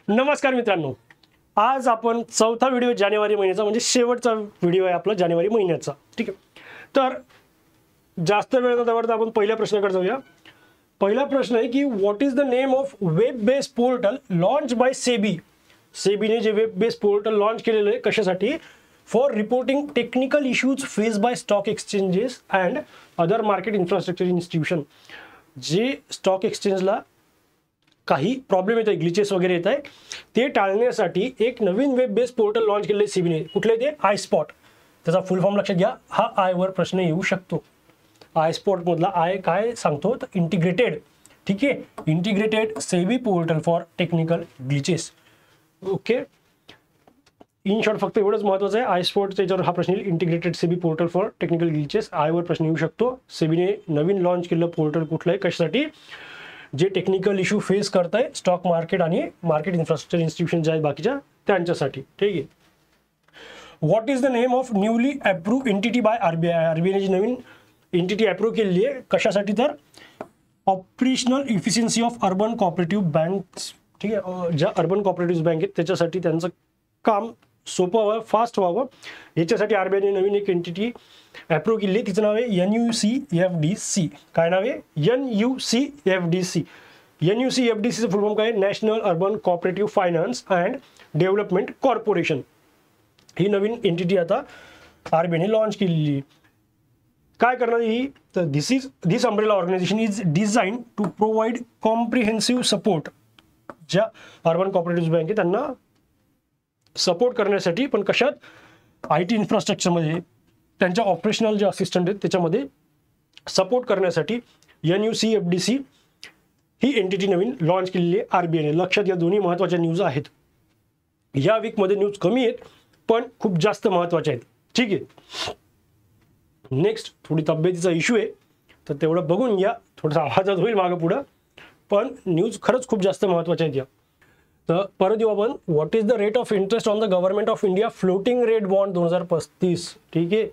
नमस्कार मित्रांनो, आज आपण चौथा व्हिडिओ जानेवारी महिन्याचा म्हणजे शेवटचा व्हिडिओ आहे आपला जानेवारी महिन्याचा. ठीक आहे, तर जास्त वेळ न दवडता आपण पहिल्या प्रश्नाकडे जाऊया. पहिला प्रश्न आहे की what is the name of web based portal launch by SEBI. सेबीने जे वेब बेस्ड पोर्टल लॉन्च केलेलं आहे कशासाठी? For reporting technical issues face by stock exchanges and other market infrastructure institution. जे स्टॉक एक्सचेंजला काही प्रॉब्लेम येत आहे, ग्लिचेस वगैरे येत आहे, ते टाळण्यासाठी एक नवीन वेब बेस्ड पोर्टल लॉन्च केले सेबीने. कुठले ते? I spot. त्याचा फुल फॉर्म लक्षात घ्या. हा आय वर प्रश्न येऊ शकतो. आय स्पॉट मधला आय काय सांगतो तर इंटिग्रेटेड. ठीक आहे, integrated SEBI portal for technical glitches. Okay, in short फक्त एवढंच महत्त्वाचं आहे. आय स्पॉट त्याच्यावर हा प्रश्न येईल. Integrated SEBI portal for technical glitches I वर प्रश्न येऊ शकतो. सेबीने नवीन लॉन्च केलेलं पोर्टल कुठलं आहे, कशासाठी? जे टेक्निकल इश्यू फेस करत आहे स्टॉक मार्केट आणि मार्केट इन्फ्रास्ट्रक्चर इन्स्टिट्यूशन जे आहेत बाकीच्या त्यांच्यासाठी. ठीक आहे. What is the name of newly approve entity by RBI. आरबीआयने जी नवीन एंटिटी अप्रूव्ह केलेली आहे कशासाठी? तर operational efficiency of urban cooperative banks. ठीक आहे, ज्या अर्बन कोऑपरेटिव्ह बँक आहेत त्याच्यासाठी त्यांचं काम सोपं व्हावं, फास्ट व्हावं, याच्यासाठी आरबीआयने नवीन एक एंटिटी अप्रूव्ह केली आहे. तिचं नाव आहे NUCFDC. काय नाव आहे? NUCFDC. NUCFDCचं फुल फॉर्म काय? National urban cooperative finance and development corporation. ही नवीन एंटिटी आता आरबीआयने लॉन्च केलेली. काय करणार ही? तर this umbrella organisation is design to provide comprehensive support. ज्या अर्बन कोऑपरेटिव्ह बँक आहे त्यांना सपोर्ट करण्यासाठी, पण कशात? IT इन्फ्रास्ट्रक्चरमध्ये त्यांच्या ऑपरेशनल जे असिस्टंट आहेत त्याच्यामध्ये सपोर्ट करण्यासाठी NUCFDC ही एंटिटी नवीन लॉन्च केलेली आहे आरबीआयने. लक्षात या दोन्ही महत्त्वाच्या न्यूज आहेत. या वीकमध्ये न्यूज कमी आहेत पण खूप जास्त महत्त्वाच्या आहेत. ठीक आहे, नेक्स्ट थोडी तब्येतीचा इश्यू आहे तर तेवढं बघून घ्या. थोडासा आवाजात होईल मागं पुढं, पण न्यूज खरंच खूप जास्त महत्त्वाच्या आहेत या. तर परत येऊ आपण. What is the rate of interest on the government of India floating rate bond 2035. ठीक आहे,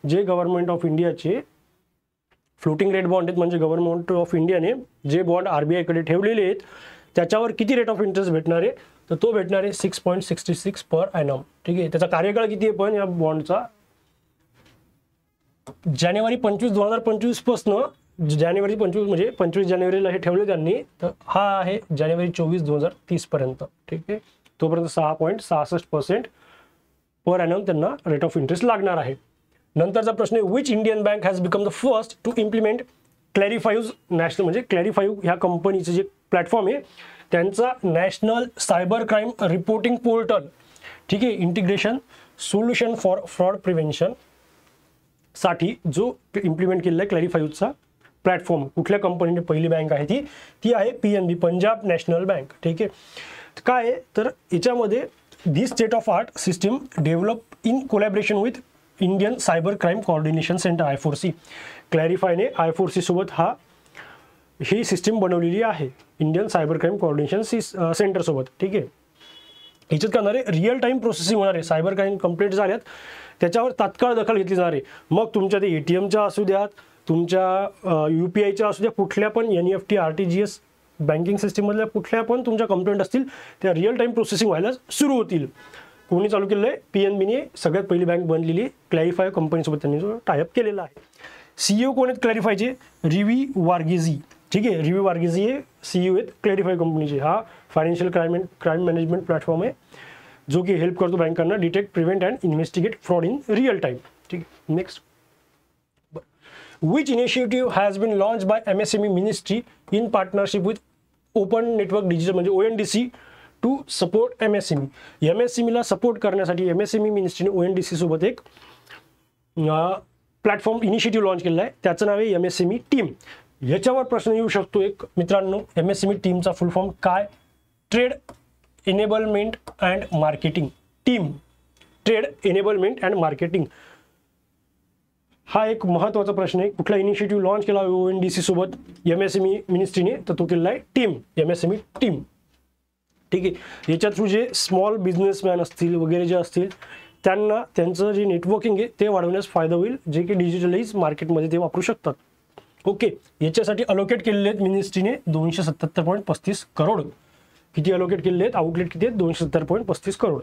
जे गव्हर्नमेंट ऑफ इंडियाचे फ्लोटिंग रेट बॉन्ड आहेत म्हणजे गव्हर्नमेंट ऑफ इंडियाने जे बॉन्ड आरबीआयकडे ठेवलेले आहेत त्याच्यावर किती रेट ऑफ इंटरेस्ट भेटणार आहे? तर तो भेटणार आहे 6.66 पर ॲनम. ठीक आहे, त्याचा कार्यकाळ किती आहे पण या बॉन्डचा? जानेवारी 25, 2025 पासून जानेवारी 25 म्हणजे 25 जानेवारीला हे ठेवले त्यांनी, तर हा आहे जानेवारी 24, 2030 पर्यंत. ठीक आहे, तोपर्यंत 6.66% पर ॲनम त्यांना रेट ऑफ इंटरेस्ट लागणार आहे. नंतरचा प्रश्न आहे which Indian bank has become the first to implement क्लॅरिफायूज नॅशनल. म्हणजे क्लॅरिफायू ह्या कंपनीचं जे प्लॅटफॉर्म आहे त्यांचा national cyber crime reporting portal. ठीक आहे, integration solution for fraud prevention साठी जो इम्प्लिमेंट केलेला आहे क्लॅरिफायूजचा प्लॅटफॉर्म. कुठल्या कंपनीने पहिली बँक आहे ती आहे PNB, पंजाब नॅशनल बँक. ठीक आहे, काय आहे तर याच्यामध्ये this state of art system develop in collaboration with Indian cyber crime coordination centre I4C. क्लॅरिफायने I4C सोबत ही सिस्टीम बनवलेली आहे Indian cyber crime coordination centre सोबत. ठीक आहे, याच्यात करणार आहे रिअल टाईम प्रोसेसिंग होणार आहे. सायबर क्राईम कंप्लेंट झाल्यात त्याच्यावर तात्काळ दखल घेतली जाणार आहे. मग तुमच्या ते ATMच्या असू द्यात, तुमच्या UPIच्या असू द्या, कुठल्या पण NEFT RTGS बँकिंग सिस्टीममधल्या कुठल्या पण तुमच्या कंप्लेंट असतील त्या रिअल टाईम प्रोसेसिंग व्हायला सुरू होतील. कोणी चालू केलेलं आहे? PNBने सगळ्यात पहिली बँक बनलेली क्लॅरिफाय कंपनीसोबत त्यांनी जो टायअप केलेला आहे. CEO कोण आहेत क्लॅरिफायचे? रिवी वार्गेझी. ठीक आहे, रिवी वार्गेझी हे CEO आहेत क्लॅरिफाय कंपनीचे. हा फायनान्शियल क्राईम मॅनेजमेंट प्लॅटफॉर्म आहे जो की हेल्प करतो बँकांना detect, prevent and investigate fraud in real time. ठीक आहे, next. Which initiative has been launched by MSME Ministry in partnership with Open Network Digital म्हणजे ONDC to support MSME. MSMEला support करण्यासाठी MSME मिनिस्ट्रीने ONDC सोबत एक प्लॅटफॉर्म इनिशिएटिव्ह लॉन्च केलेला आहे. त्याचं नाव आहे MSME टीम. याच्यावर प्रश्न येऊ शकतो एक मित्रांनो, MSME टीमचा फुल फॉर्म काय? Trade enablement and marketing team. Trade enablement and marketing हा एक महत्त्वाचा प्रश्न आहे. कुठला इनिशिएटिव्ह लॉन्च केला ONDC सोबत MSME मिनिस्ट्रीने? तर तो केलेला आहे टीम, MSME टीम. ठीक आहे, याच्या थ्रू जे स्मॉल बिझनेसमॅन असतील वगैरे जे असतील त्यांना त्यांचं जे नेटवर्किंग आहे ते वाढवण्यास फायदा होईल, जे की डिजिटलाइज मार्केटमध्ये ते वापरू शकतात. ओके, याच्यासाठी अलोकेट केलेले आहेत मिनिस्ट्रीने 277.35 करोड. किती अलोकेट केलेले आहेत, आउटलेट किती आहेत, 270.35 crore.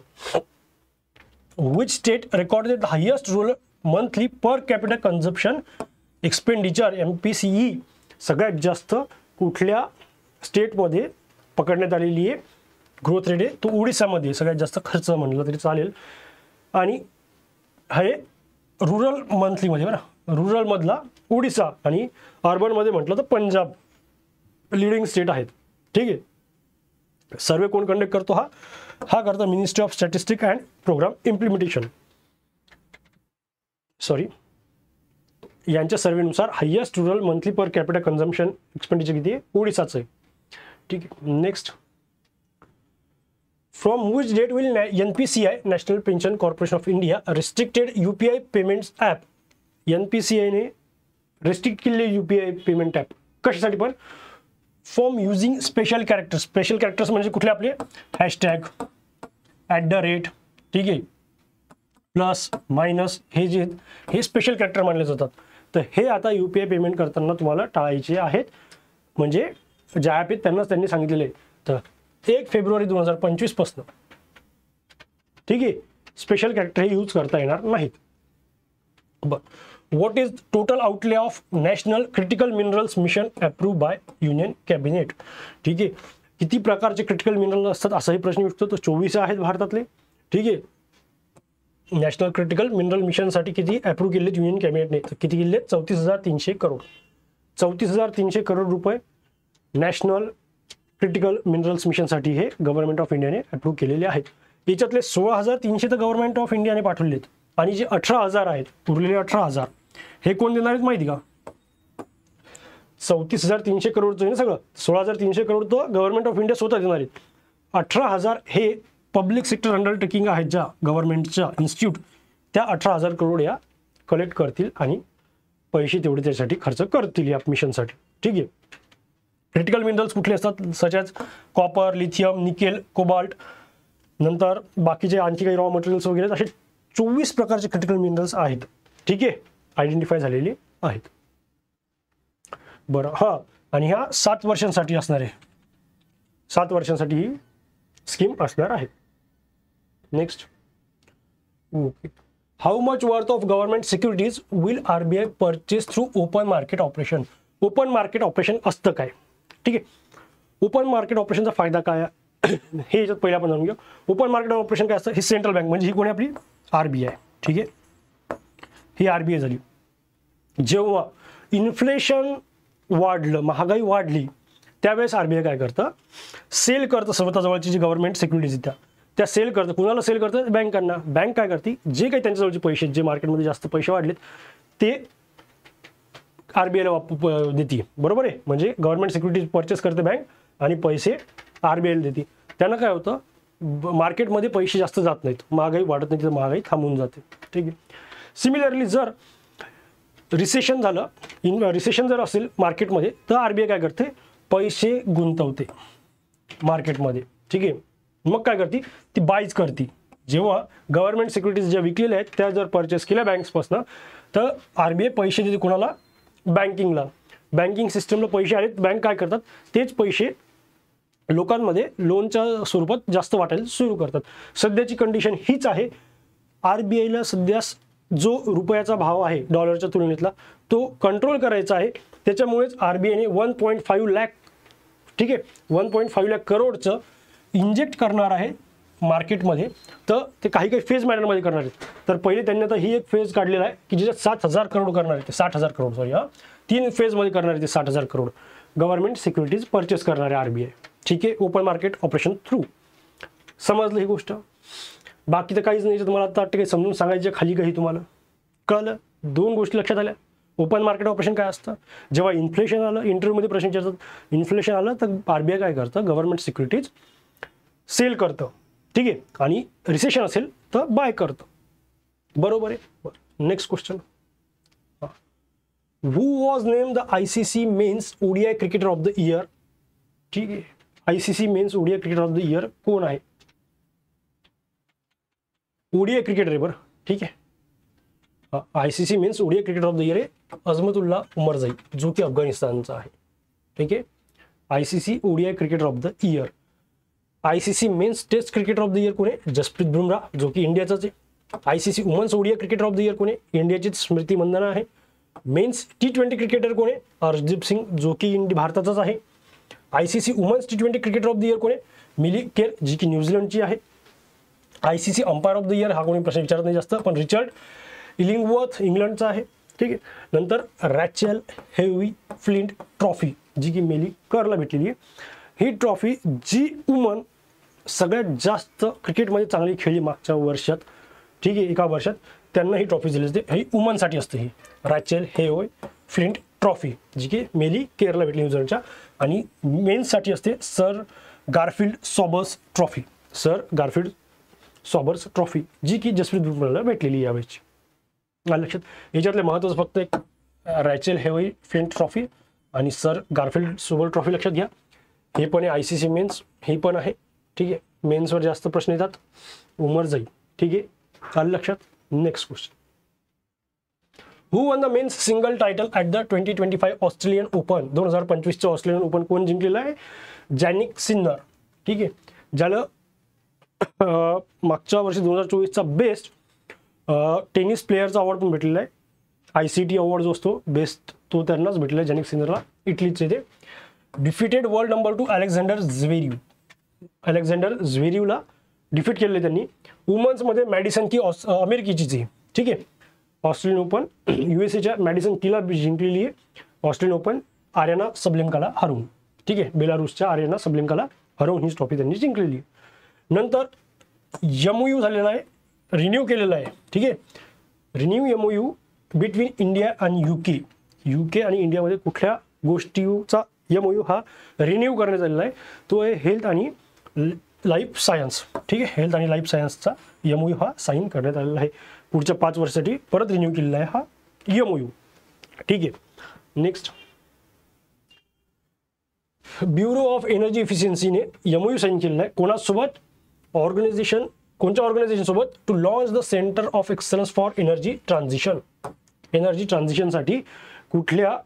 Which state recorded the highest rural monthly per capital consumption expenditure MPCE सगळ्यात जास्त कुठल्या स्टेटमध्ये पकडण्यात आलेली आहे ग्रोथ रेट आहे, तो ओडिसामध्ये सगळ्यात जास्त खर्च म्हणलं तरी चालेल. आणि हे रुरल मंथलीमध्ये बरं, रुरलमधला ओडिसा आणि अर्बनमध्ये म्हटलं तर पंजाब लिडिंग स्टेट आहेत. ठीक आहे. सर्वे कोण कंडक्ट करतो, हा करतो ministry of statistic and programme implementation. Sorry, यांच्या सर्वेनुसार highest rural monthly per capital consumption expenditure किती आहे, ओडिसाचं आहे. ठीक आहे. Next, from which date will NPCI national pension corporation of India restricted UPI payments app. NPCIने रिस्ट्रिक्ट केलेले UPI पेमेंट ॲप कशासाठी पण, form using special characters. Special characters म्हणजे कुठले आपले, हॅशटॅग, @, ठीक आहे, प्लस मायनस, हे जे हे स्पेशल कॅरेक्टर मानले जातात. तर हे आता UPI पेमेंट करताना तुम्हाला टाळायचे आहेत. म्हणजे ज्या ॲप आहेत त्यांनाच त्यांनी सांगितलेले आहे. तर 1 फेब्रुवारी 2025 पासून, ठीक आहे, स्पेशल कॅरेक्टर हे यूज करता येणार नाहीत. What is total outlay of national critical minerals mission approve by union cabinet. ठीक आहे. किती प्रकारचे क्रिटिकल मिनरल असतात असाही प्रश्न विचारतो. तर 24 आहेत भारतातले. ठीक आहे. नॅशनल क्रिटिकल मिनरल मिशनसाठी किती अप्रूव्ह केले युनियन कॅबिनेटने, तर किती केले, 34,300 करोड. 34,300 करोड रुपये नॅशनल क्रिटिकल मिनरल्स मिशनसाठी हे गव्हर्नमेंट ऑफ इंडियाने अप्रूव्ह केलेले आहेत. याच्यातले 16,300 तर गव्हर्नमेंट ऑफ इंडियाने पाठवलेत आणि जे 18,000 आहेत उरलेले 18,000 हे कोण देणार आहेत माहिती का, 34,300 करोडचं आहे ना सगळं, 16,300 करोड तो गव्हर्नमेंट ऑफ इंडिया स्वतः देणार आहेत. 18,000 हे पब्लिक सेक्टर अंडरटेकिंग आहेत ज्या गव्हर्नमेंटच्या इन्स्टिट्यूट, त्या 18,000 करोड या कलेक्ट करतील आणि पैसे तेवढे त्यासाठी खर्च करतील या मिशनसाठी. ठीक आहे. क्रिटिकल मिनरल्स कुठले असतात, such as copper, lithium, nickel, cobalt, नंतर बाकीचे आणखी काही रॉ मटेरियल्स वगैरे, असे 24 प्रकारचे क्रिटिकल मिनरल्स आहेत. ठीक आहे, आयडेंटिफाय झालेले आहेत. बरं, हां, आणि ह्या 7 वर्षांसाठी असणार आहे. 7 वर्षांसाठी ही स्कीम असणार आहे. Next, okay, how much worth of government securities will RBI purchase through open market operation. Open market operation असतं काय, ठीक आहे. ओपन मार्केट ऑपरेशनचा फायदा काय हे याच्यात पहिला आपण जाणून घेऊ. ओपन मार्केट ऑपरेशन काय असतं, ही सेंट्रल बँक म्हणजे ही कोणी आपली RBI. ठीक आहे, ही RBI झाली. जेव्हा इन्फ्लेशन वाढलं, महागाई वाढली, त्यावेळेस RBI काय करतं, सेल करतं स्वतःजवळची जी गव्हर्नमेंट सिक्युरिटीज त्या सेल करतं. कुणाला सेल करतं, बँकांना. बँक काय करते, जे काही त्यांच्याजवळचे पैसे, जे मार्केटमध्ये जास्त पैसे वाढलेत ते RBIला देते. बरोबर आहे. म्हणजे गव्हर्नमेंट सिक्युरिटीज परचेस करते बँक आणि पैसे RBIला देते. त्यानं काय होतं, मार्केटमध्ये पैसे जास्त जात नाहीत, महागाई वाढत नाही, तर महागाई थांबून जाते. ठीक आहे. सिमिलरली जर रिसेशन झालं, रिसेशन जर असेल मार्केटमध्ये, तर RBI काय करते, पैसे गुंतवते मार्केटमध्ये. ठीक आहे. मग काय करते, ती बायज करते. जेव्हा गव्हर्नमेंट सिक्युरिटीज ज्या विकलेल्या आहेत त्या जर परचेस केल्या बँक्सपासून, तर RBI पैसे देते कोणाला, बँकिंगला. बँकिंग सिस्टमला पैसे आले, बँक काय करतात, तेच पैसे लोकांमध्ये लोनच्या स्वरूपात जास्त वाटायला सुरू करतात. सध्याची कंडिशन हीच आहे. RBIला सध्या जो रुपयाचा भाव आहे डॉलरच्या तुलनेतला, तो कंट्रोल करायचा आहे. त्याच्यामुळेच RBIने 1.5 लाख, ठीक आहे, 1.5 लाख करोडचं इंजेक्ट करणार आहे मार्केटमध्ये. तर ते काही काही फेज मॅनरमध्ये करणार आहेत. तर पहिले त्यांनी आता ही एक फेज काढलेला आहे की ज्याच्यात 7,000 करोड करणार आहेत. 60,000 करोड, सॉरी, 3 फेजमध्ये करणार आहे ते 60,000 करोड गव्हर्नमेंट सिक्युरिटीज परचेस करणार आहे RBI. ठीक आहे, ओपन मार्केट ऑपरेशन थ्रू. समजलं ही गोष्ट, बाकी तर काहीच नाही. तुम्हाला आता वाटतं काही समजून सांगायचं खाली काही तुम्हाला कळलं. 2 गोष्टी लक्षात आल्या. ओपन मार्केट ऑपरेशन काय असतं, जेव्हा इन्फ्लेशन आलं, इंटरव्ह्यूमध्ये प्रश्न विचारतात, इन्फ्लेशन आलं तर RBI काय करतं, गव्हर्नमेंट सिक्युरिटीज सेल करतं. ठीक आहे, आणि रिसेशन असेल तर बाय करतं. बरोबर आहे. Next question, who was name the ICC men's ODI cricketer of the year. ठीक आहे, ICC men's ODI cricketer of the year कोण आहे, ODI क्रिकेटर आहे बरं. ठीक आहे, ICC men's ODI cricketer of the year आहे अजमतुल्ला उमरजाई, जो की अफगाणिस्तानचा आहे. ठीक आहे, ICC ODI cricketer of the year. ICC men's test cricketer of the year कोण आहे? जसप्रीत बुमराह, जो की इंडियाचाच आहे. ICC women's ODI cricketer of the year कोण आहे? इंडियाचीच स्मृती मंदना आहे. मेन्स T20 क्रिकेटर कोण आहे? हरदीप सिंग, जो की भारताचाच आहे. ICC women's T20 cricketer of the year कोण आहे? मिली केर, जी की न्यूझीलंडची आहे. ICC umpire of the year हा कोणी प्रश्न विचारत नाही जास्त, पण रिचर्ड इलिंगवर्थ इंग्लंडचा आहे. ठीक आहे. नंतर रॅचेल हेवी फ्लिंट ट्रॉफी, जी की मेली करला भेटलेली आहे. ही ट्रॉफी जी वुमन सगळ्यात जास्त क्रिकेटमध्ये चांगली खेळली मागच्या वर्षात, ठीक आहे, एका वर्षात, त्यांना ही ट्रॉफी दिली असते. ही वुमनसाठी असते. ही रॅचेल हेवी फ्लिंट ट्रॉफी, जी की मेली केरला भेटली न्यूझीलंडच्या. आणि मेन्ससाठी असते sir Garfield Sobers trophy, sir Garfield Sobers trophy, जी की जसप्रीत बुमराहला भेटलेली यावेळेची. लक्षात, याच्यातले महत्त्वाचं फक्त एक रॅचेल हेवी फ्लिंट ट्रॉफी आणि सर गारफिल्ड सॉबर्स ट्रॉफी लक्षात घ्या. हे पण आहे ICC मेन्स, हे पण आहे. ठीक आहे. मेन्सवर जास्त प्रश्न येतात, उमर जाईल. ठीक आहे, आलं लक्षात. Next question, who won the men's single title at the 2025 Australian open? 2025चं ऑस्ट्रेलियन ओपन कोण जिंकलेलं आहे? जॅनिक सिन्नर. ठीक आहे. ज्याला मागच्या वर्षी 2024चा बेस्ट टेनिस प्लेयरचा अवॉर्ड पण भेटलेला आहे. ICT अवॉर्ड जो असतो बेस्ट, तो त्यांनाच भेटलेला आहे, जॅनिक सिन्नरला. इटलीचे ते defeated world number 2 Alexander Zverev. Alexander झ्वेरेवला डिफीट केलेले त्यांनी. वुमन्समध्ये मॅडिसन की अमेरिकेचीच आहे. ठीक आहे. ऑस्ट्रेलियन ओपन USAच्या मॅडिसन कीला जिंकलेली आहे. ऑस्ट्रेलियन ओपन आर्याना सबलेंकाला हरवून. ठीक आहे. बेलारूसच्या आर्याना सबलेंकाला हरवून ही ट्रॉफी त्यांनी जिंकलेली आहे. नंतर MOU झालेला आहे, रिन्यू केलेला आहे. ठीक आहे. रिन्यू MOU बिटवीन इंडिया आणि UK आणि इंडियामध्ये कुठल्या गोष्टीचा MOU हा रिन्यू करण्यात आलेला आहे? तो आहे हेल्थ आणि लाईफ सायन्स. ठीक आहे. हेल्थ आणि लाईफ सायन्सचा MOU हा साईन करण्यात आलेला आहे. पुढच्या 5 वर्षासाठी परत रिन्यू केलेला आहे हा MOU. ठीक आहे. नेक्स्ट, ब्युरो ऑफ एनर्जी इफिशियन्सीने MOU साईन केलेला आहे कोणासोबत? ऑर्गनायझेशन, कोणत्या ऑर्गनायझेशन सोबत? To launch the centre of excellence for energy transition. Energy ट्रान्झिशनसाठी कुठल्या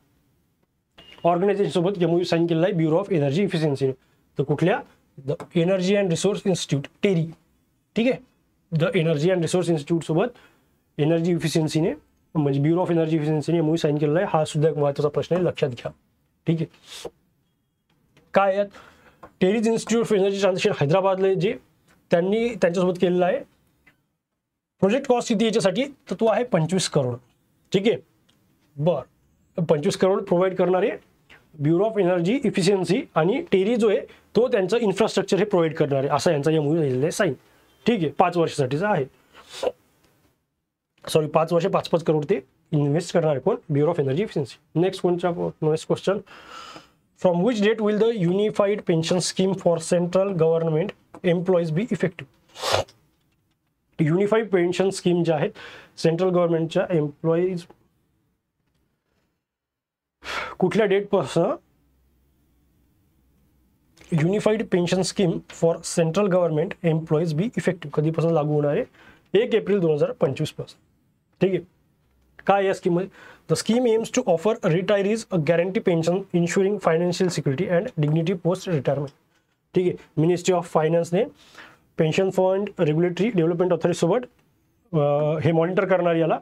ऑर्गनायझेशन सोबत MOU साईन केलेला आहे? ब्युरो ऑफ एनर्जी इफिशियन्सीने. तर कुठल्या? The energy and resource institute, TERI. ठीक आहे. The energy and resource institute सोबत एनर्जी इफिशियन्सीने, म्हणजे ब्युरो ऑफ एनर्जी इफिशियन्सीने MOU साईन केलेला आहे. हा सुद्धा एक महत्त्वाचा प्रश्न आहे, लक्षात घ्या. ठीक आहे. काय यात? Teres institute of energy transition हैदराबादला जे त्यांनी त्यांच्यासोबत केलेला आहे. प्रोजेक्ट कॉस्ट किती याच्यासाठी? तर तो आहे 25 करोड. ठीक आहे. बरं, 25 करोड प्रोव्हाइड करणारे ब्युरो ऑफ एनर्जी इफिशियन्सी आणि टेरी जो आहे तो त्यांचं इन्फ्रास्ट्रक्चर हे प्रोव्हाइड करणार आहे, असा यांचा MOU झालेला आहे साईन. ठीक आहे. 5 वर्षासाठीचा आहे. सॉरी, 5 वर्ष 5-5 करोड ते इन्व्हेस्ट करणार आहे कोण? Bureau of energy efficiency. Next question, from which date will the unified pension scheme for central government employees be effective? Unified pension scheme ज्या आहेत सेंट्रल गव्हर्नमेंटच्या एम्प्लॉईज कुठल्या डेटपासून unified pension scheme for central government employees be effective कधीपासून लागू होणार आहे? 1 April 2025 पासून. ठीक आहे. काय या स्कीममध्ये? The scheme aims to offer retirees a guarantee pension insuring financial security and dignity post retirement. ठीक आहे. मिनिस्ट्री ऑफ फायनान्सने पेन्शन फंड रेग्युलेटरी डेव्हलपमेंट ऑथॉरिटीसोबत हे मॉनिटर करणार याला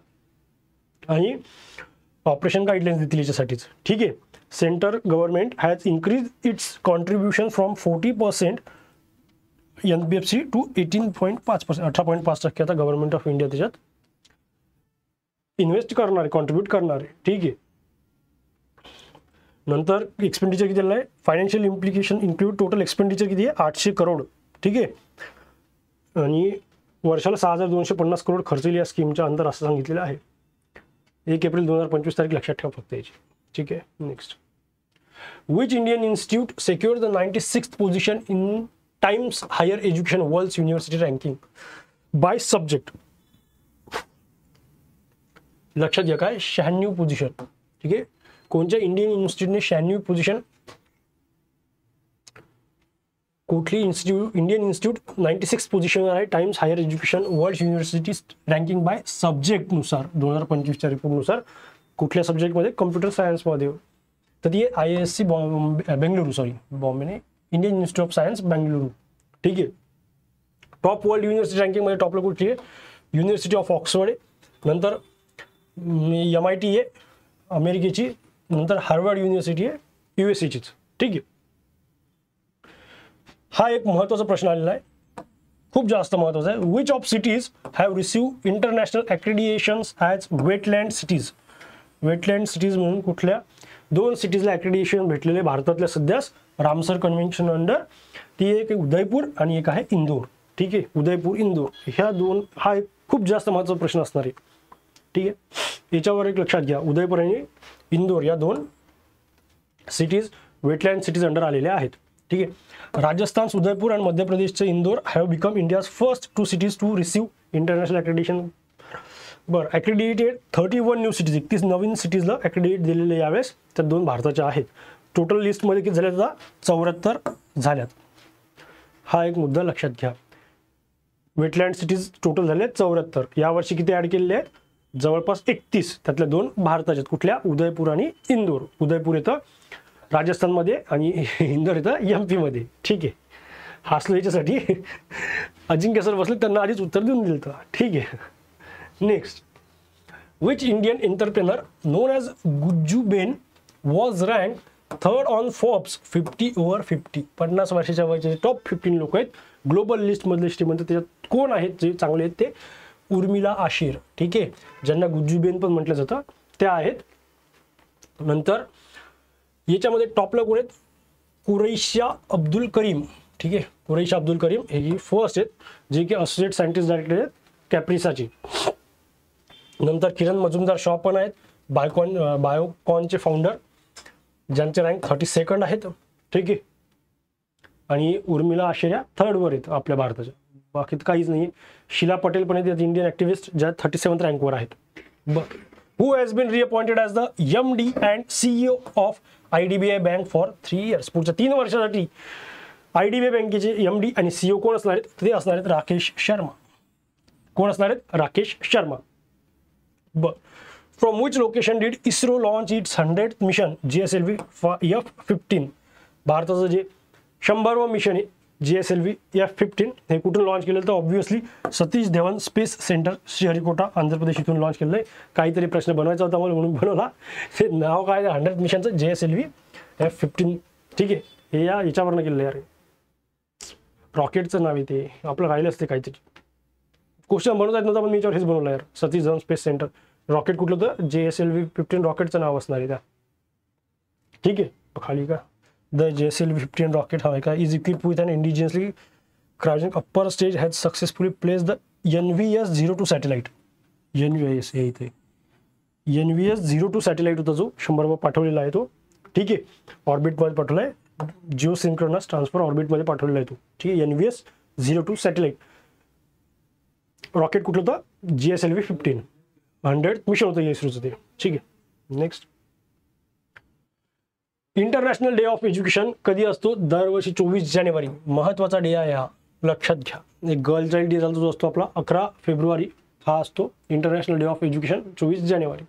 आणि ऑपरेशन गाईडलाईन्स देतील याच्यासाठीच. ठीक आहे. Centre government has increase its contribution from 40% NBFC to 18.5%, 18.5% आता गव्हर्नमेंट ऑफ इंडिया त्याच्यात इन्व्हेस्ट करणार आहे, कॉन्ट्रीब्यूट करणार आहे. ठीक आहे. नंतर एक्सपेंडिचर किती आहे? Financial implication include total expenditure किती आहे? 800 करोड. ठीक आहे. आणि वर्षाला 6250 करोड खर्च येईल या स्कीमच्या अंतर, असं सांगितलेलं आहे. 1 एप्रिल 2025 तारीख लक्षात ठेवा फक्त याची. ठीक आहे. Next, which Indian institute secure the 96th position in Times higher education world university ranking by subject? लक्षात घ्या काय? 96 पोझिशन. ठीक आहे. कोणत्या इंडियन इन्स्टिट्यूटने 96 पोझिशन, कुठली इन्स्टिट्यूट? इंडियन इन्स्टिट्यूट 96 पोझिशन आहे Times higher education world university ranking by सब्जेक्टनुसार 2025च्या रिपोर्टनुसार. कुठल्या सब्जेक्टमध्ये? कम्प्युटर सायन्समध्ये. तर ती IISc बेंगलुरू, सॉरी बॉम्बे नाही, Indian institute of science Bengaluru. ठीक आहे. टॉप वर्ल्ड युनिव्हर्सिटी रँकिंगमध्ये टॉपला कुठली आहे? युनिव्हर्सिटी ऑफ ऑक्सफर्ड आहे, नंतर MIT आहे अमेरिकेची, नंतर हार्वर्ड युनिव्हर्सिटी आहे USAचीच. ठीक आहे. हा एक महत्त्वाचा प्रश्न आलेला आहे, खूप जास्त महत्त्वाचा आहे. Which of cities have receive international accreditations as wetland cities? Wetland cities म्हणून कुठल्या 2 सिटीजला ॲक्रेडिएशन भेटलेले भारतातल्या सध्यास रामसर कन्व्हेन्शन अंडर? ती एक उदयपूर आणि एक आहे इंदोर. ठीक आहे, उदयपूर इंदोर ह्या 2. हा एक खूप जास्त महत्त्वाचा प्रश्न असणार आहे. ठीक आहे, याच्यावर एक लक्षात घ्या, उदयपूर आणि इंदोर या 2 सिटीज वेटलँड सिटीज अंडर आलेल्या आहेत. ठीक आहे. राजस्थान उदयपूर आणि मध्य प्रदेशचे Indore have become India's first 2 cities to receive international accreditation. बरं, ॲक्रेडिटेड 31 न्यू सिटीज, 31 नवीन सिटीजला ॲक्रेडिट दिलेले यावेळेस, तर 2 भारताच्या आहेत. टोटल लिस्टमध्ये किती झाल्यात? आता 74 झाल्यात. हा एक मुद्दा लक्षात घ्या. वेटलँड सिटीज टोटल झाले 74. यावर्षी किती ॲड केलेले आहेत? जवळपास 31. त्यातल्या 2 भारताच्या आहेत. कुठल्या? उदयपूर आणि इंदोर. उदयपूर येतं राजस्थानमध्ये आणि इंदोर येतं MP मध्ये. ठीक आहे, हसलं याच्यासाठी अजिंक्य सर बसले, त्यांना आधीच उत्तर देऊन दिलं होतं. ठीक आहे. Next, which Indian entrepreneur known as Gujjuben was rank 3rd on Forbes 50/50? 50 वर्षाच्या वयाचे टॉप 15 लोक आहेत ग्लोबल लिस्टमधले श्रीमंत. त्याच्यात कोण आहेत जे चांगले आहेत? ते उर्मिला आशीर. ठीक आहे, ज्यांना गुज्जूबेन पण म्हटलं जातं, त्या आहेत. नंतर याच्यामध्ये टॉपला कोण आहेत? कुरैशा अब्दुल करीम. ठीक आहे, कुरैशा अब्दुल करीम हे फर्स्ट आहेत, जे की असोसिएट सायंटिस्ट डायरेक्टर आहेत कॅप्रिसाची. नंतर किरण मजुमदार शॉ पण आहेत, बायोकॉनचे फाउंडर, ज्यांचे रँक 32nd आहेत. ठीक आहे, आणि उर्मिला आशीर या 3rd वर आहेत आपल्या भारताच्या. बाकी काहीच नाही. शीला पटेल पण आहेत इंडियन ॲक्टिव्हिस्ट, ज्या 37th रँकवर आहेत. Who has bin रिअपॉइंटेड as the MD and CEO of IDBI bank for 3 years? पुढच्या 3 वर्षासाठी IDBI बँकेचे MD आणि CEO कोण असणार आहेत? ते असणार आहेत राकेश शर्मा. कोण असणार आहेत? Rakesh Sharma. From which location did ISRO launch its 100th mission GSLV F-15? भारताचं जे 100वं मिशन आहे GSLV F-15 हे कुठून लॉन्च केलं? तर obviously Satish Dhawan space centre Sriharikota Andhra Pradesh इथून लॉन्च केलं आहे. काहीतरी प्रश्न बनवायचा होता मला म्हणून बनवला. हे नाव काय? 100th मिशनचं GSLV F-15. ठीक आहे, हे याच्यावरनं केलेलं आहे. रॉकेटचं नाव आहे ते, आपलं राहिलं असते काहीतरी. क्वेश्चन बनवता येत नव्हता पण मी याच्यावर हेच बनवलं यार. Satish Dhawan space centre. Rocket कुठलं होतं? GSLV 15 रॉकेटचं नाव असणार आहे त्या. ठीक आहे, खाली का द GSLV 15 रॉकेट हवा आहे का? Is equip with an indigenously cryogenic upper stage has successfully place the NVS-02 satellite. NVS हे इथे NVS-02 सॅटेलाइट होता, जो 100वा पाठवलेला आहे तो. ठीक आहे, ऑर्बिटमध्ये पाठवला आहे, जिओ सिंक्रोनस ट्रान्सफर ऑर्बिटमध्ये पाठवलेला आहे तो. ठीक आहे, NVS-02 सॅटेलाइट. रॉकेट कुठलं होतं? GSLV 15. 100th मिशन होतं इस्रोचं ते. ठीक आहे. Next, international day of education कधी असतो? दरवर्षी 24 जानेवारी. महत्त्वाचा डे आहे हा, लक्षात घ्या. एक गर्ल चाइल्ड डे जो असतो आपला 11 फेब्रुवारी हा असतो इंटरनॅशनल डे ऑफ एज्युकेशन 24 जानेवारी.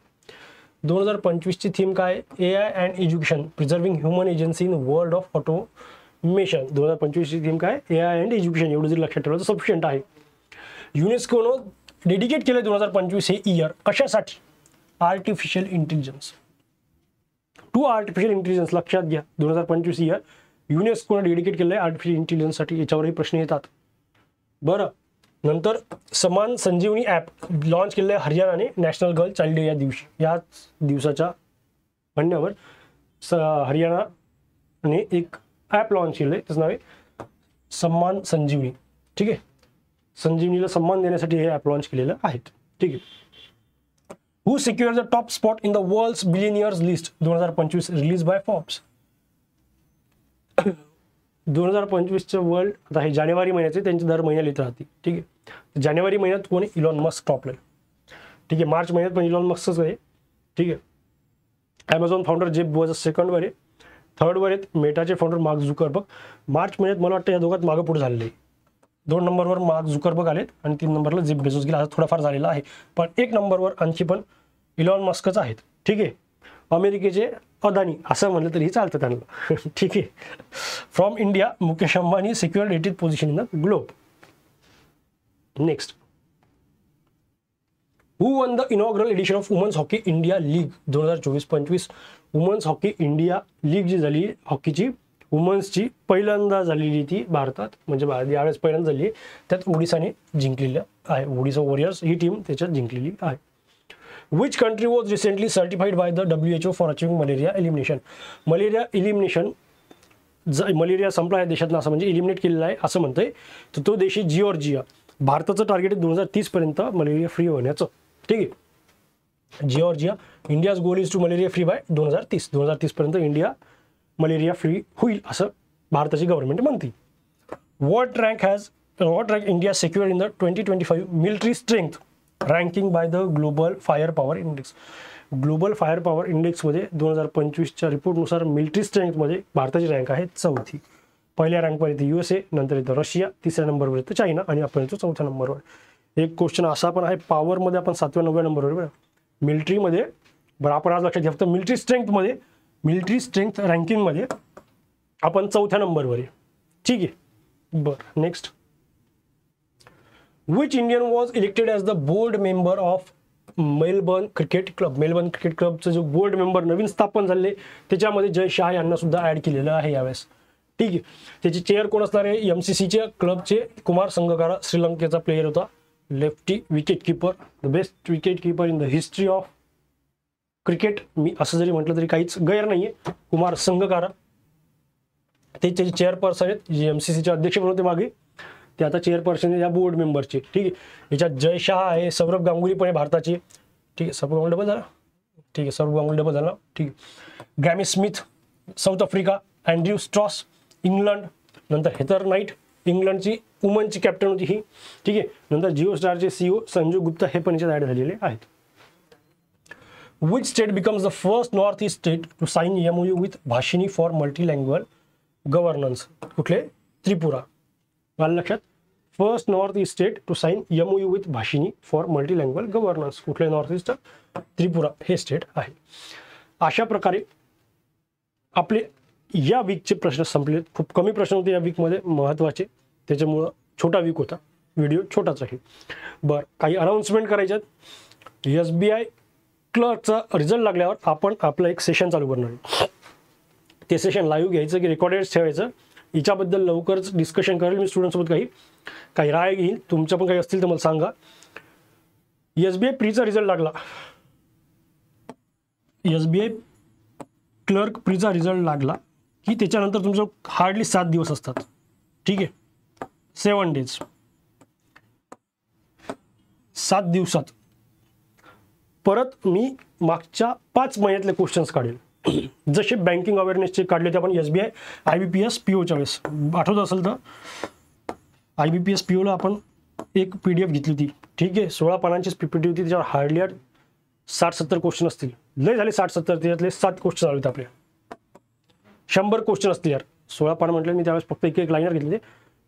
2025ची थीम काय? AI and education preserving human agency in world of automation. 2025ची थीम काय? AI and education. एवढं जरी लक्षात ठेवलं तर सफिशियंट आहे. युनेस्कोनं डेडिकेट केलं 2025 हे इयर कशासाठी? Artificial intelligence. To artificial intelligence. लक्षात घ्या, 2025 इयर युनेस्कोनं डेडिकेट केलं आहे आर्टिफिशियल इंटेलिजन्ससाठी. याच्यावरही प्रश्न येतात. बरं, नंतर समान संजीवनी ॲप लॉन्च केलं आहे हरियाणाने नॅशनल गर्ल चाइल्ड डे या दिवशी. याच दिवसाच्या म्हणण्यावर हरियाणाने एक ॲप लॉन्च केलं आहे, त्याचं नाव आहे सन्मान संजीवनी. ठीक आहे, संजीवनीला सन्मान देण्यासाठी हे ॲप लॉन्च केलेलं आहेत. ठीक आहे. Who secure the top spot in the world's billionaires list 2025 release by Forbes. 2025चं वर्ल्ड आता हे जानेवारी महिन्याचे, त्यांचे दर महिन्याला येत राहते. ठीक आहे, जानेवारी महिन्यात कोणी? इलॉन मस्क टॉपला. ठीक आहे, मार्च महिन्यात पण इलॉन मस्कच आहे. ठीक आहे, Amazon founder Jeff Bezos 2nd वर आहे. 3rd वर आहेत मेटाचे फाउंडर मार्क झुकरबर्ग. मार्च महिन्यात मला वाटतं या दोघात मागं पुढे झालेले आहे. 2 नंबरवर मार्क झुकरबर्ग आलेत आणि 3 नंबरला जेफ बेझोस गेला. आता थोडाफार झालेला आहे, पण 1 नंबरवर आणखी पण इलॉन मस्कच आहेत. ठीक आहे, अमेरिकेचे अदानी असं म्हणलं तरी चालतं त्यांना. ठीक आहे. From India Mukesh Ambani secured 18th position in the globe. Next, who won the inaugural edition of women's hockey India league 2024-25. Women's hockey India league जी झाली हॉकीची वुमन्सची पहिल्यांदा झालेली ती भारतात, म्हणजे यावेळेस पहिल्यांदा झाली आहे. त्यात ओडिसाने जिंकलेलं आहे. ओडिसा वॉरियर्स ही टीम त्याच्यात जिंकलेली आहे. Which country was recently certified by the WHO for achieving malaria elimination. Malaria elimination malaria संपला आहे देशातनं असं म्हणजे एलिमिनेट केलेला आहे असं म्हणतंय. तर तो देश आहे जिऑर्जिया. भारताचं टार्गेट आहे 2030 पर्यंत मलेरिया फ्री होण्याचं. ठीक आहे. Georgia. India's goal is to malaria free by 2030. 2030 पर्यंत इंडिया मलेरिया फ्री होईल असं भारताची गव्हर्नमेंट म्हणते. What rank India secured in the 2025 military strength ranking by the global fire power index. Global fire power इंडेक्समध्ये 2025च्या रिपोर्टनुसार मिलिटरी स्ट्रेंथमध्ये भारताची रँक आहे 4थी. पहिल्या रँकवर येते USA, नंतर येतं रशिया, तिसऱ्या नंबरवर येतं चायना आणि आपण येतो 4थ्या नंबरवर. एक क्वेश्चन असा पण आहे, पॉवरमध्ये आपण 7व्या-9व्या नंबरवर बरं, मिलिटरीमध्ये बरं आपण आज लक्षात घ्या फक्त मिलिटरी स्ट्रेंथमध्ये मिलिटरी स्ट्रेंथ रँकिंगमध्ये आपण 4थ्या नंबरवर आहे. ठीक आहे. बरं next, which Indian was elected as the board member of Melbourne cricket club. Melbourne cricket क्लबचं जो बोर्ड मेंबर नवीन स्थापन झाले त्याच्यामध्ये जय शाह यांना सुद्धा ॲड केलेलं आहे यावेळेस. ठीक आहे. त्याचे चेअर कोण असणार आहे, MCCच्या क्लबचे कुमार संगकारा, श्रीलंकेचा प्लेयर होता, lefty wicket keeper, the best wicket keeper in the history of cricket. मी असं जरी म्हटलं तरी काहीच गैर नाही आहे. कुमार संगकारा ते त्याचे चेअरपर्सन आहेत, जे MCCचे अध्यक्ष पण होते मागे, ते आता चेअरपर्सन या बोर्ड मेंबरचे. ठीक आहे. याच्यात जय शाह आहे, सौरभ गांगुली पण आहे भारताचे. ठीक आहे. सौरभ गांगुली डबल झाला. ठीक आहे. सौरभ गांगुली डबल झाला. ठीक आहे. Graeme Smith South Africa, Andrew Strauss England, नंतर हेथर नाईट इंग्लंडची वुमनची कॅप्टन होती ही. ठीक आहे. नंतर जिओ स्टारचे CEO संजू गुप्ता हे पण याच्यात ॲड झालेले आहेत. Which state becomes the first north east state to sign MOU with Bhashini for multilanguage governance. कुठले? त्रिपुरा. मला लक्षात, first north east state to sign MOU with Bhashini for multilanguage governance. कुठले नॉर्थ ईस्ट? त्रिपुरा हे स्टेट आहे. अशा प्रकारे आपले या वीकचे प्रश्न संपलेत. खूप कमी प्रश्न होते या वीकमध्ये महत्त्वाचे, त्याच्यामुळं छोटा वीक होता, व्हिडिओ छोटाच आहे. बरं, काही अनाऊन्समेंट करायच्यात. SBI क्लर्कचा रिझल्ट लागल्यावर आपण आपलं एक सेशन चालू करणार आहे. ते सेशन लाईव्ह घ्यायचं की रेकॉर्डेड ठेवायचं याच्याबद्दल लवकरच डिस्कशन करेल मी स्टुडंटसोबत. काही राय घेईल, तुमच्या पण काही असतील तर मला सांगा. SBI प्रीचा रिझल्ट लागला. SBI क्लर्क प्रीचा रिझल्ट लागला की त्याच्यानंतर तुमचं हार्डली 7 दिवस असतात. ठीक आहे. 7 days. 7 दिवसात परत मी मागच्या 5 महिन्यातले क्वेश्चन्स काढेल. जसे बँकिंग अवेअरनेसचे काढले होते आपण SBI IBPS POच्या वेळेस, आठवत असेल तर IBPS POला आपण एक PDF घेतली होती. ठीक आहे. 16 पानांचीच PPT होती. त्याच्यावर हार्डली 60-70 क्वेश्चन असतील. लय झाले 60-70, त्याच्यातले 7 क्वेश्चन आले होते आपले. 100 क्वेश्चन असतील यार. 16 पान म्हटलं मी त्यावेळेस फक्त एक लाईनर घेतले.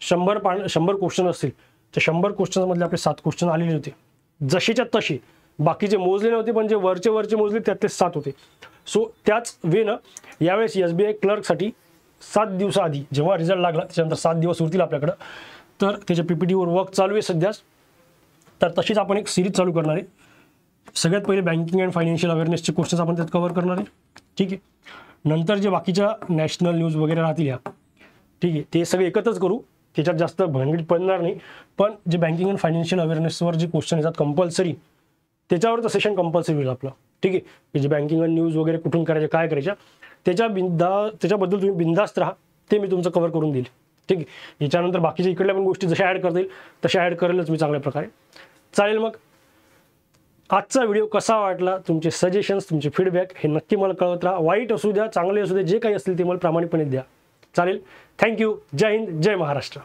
100 क्वेश्चन असतील. तर 100 क्वेश्चनमधले आपले 7 क्वेश्चन आलेले होते जसेच्या तसे. बाकीचे मोजले नव्हते, पण जे वरचे मोजले त्यातले 7 होते. सो त्याच वेनं यावेळेस SBI क्लर्कसाठी 7 दिवसाआधी जेव्हा रिझल्ट लागला त्याच्यानंतर 7 दिवस उरतील आपल्याकडं, तर त्याच्या PPTवर वर्क चालू आहे सध्याच. तर तशीच आपण एक सिरीज चालू करणार आहे. सगळ्यात पहिले बँकिंग अँड फायनान्शियल अवेअरनेसचे क्वेश्चन्स आपण त्यात कव्हर करणार आहे. ठीक आहे. नंतर जे बाकीच्या नॅशनल न्यूज वगैरे राहतील या, ठीक आहे, ते सगळे एकत्रच करू. त्याच्यात जास्त भानगडीत पडणार नाही. पण जे बँकिंग अँड फायनान्शियल अवेअरनेसवर जे क्वेश्चन येतात कंपल्सरी, त्याच्यावरचं सेशन कंपल्सरी होईल आपलं. ठीक आहे. जे बँकिंग अँड न्यूज वगैरे कुठून करायच्या, काय करायच्या, त्याच्याबद्दल तुम्ही बिंदास्त राहा. ते मी तुमचं कव्हर करून देईल. ठीक आहे. याच्यानंतर बाकीच्या इकडल्या पण गोष्टी जशा ॲड करता येईल तशा ॲड करेलच मी चांगल्या प्रकारे. चालेल. मग आजचा व्हिडिओ कसा वाटला, तुमचे सजेशन्स, तुमचे फीडबॅक हे नक्की मला कळवत राहा. वाईट असू द्या, चांगले असू द्या, जे काही असतील ते मला प्रामाणिकपणे द्या. चालेल. थँक्यू. जय हिंद, जय महाराष्ट्र.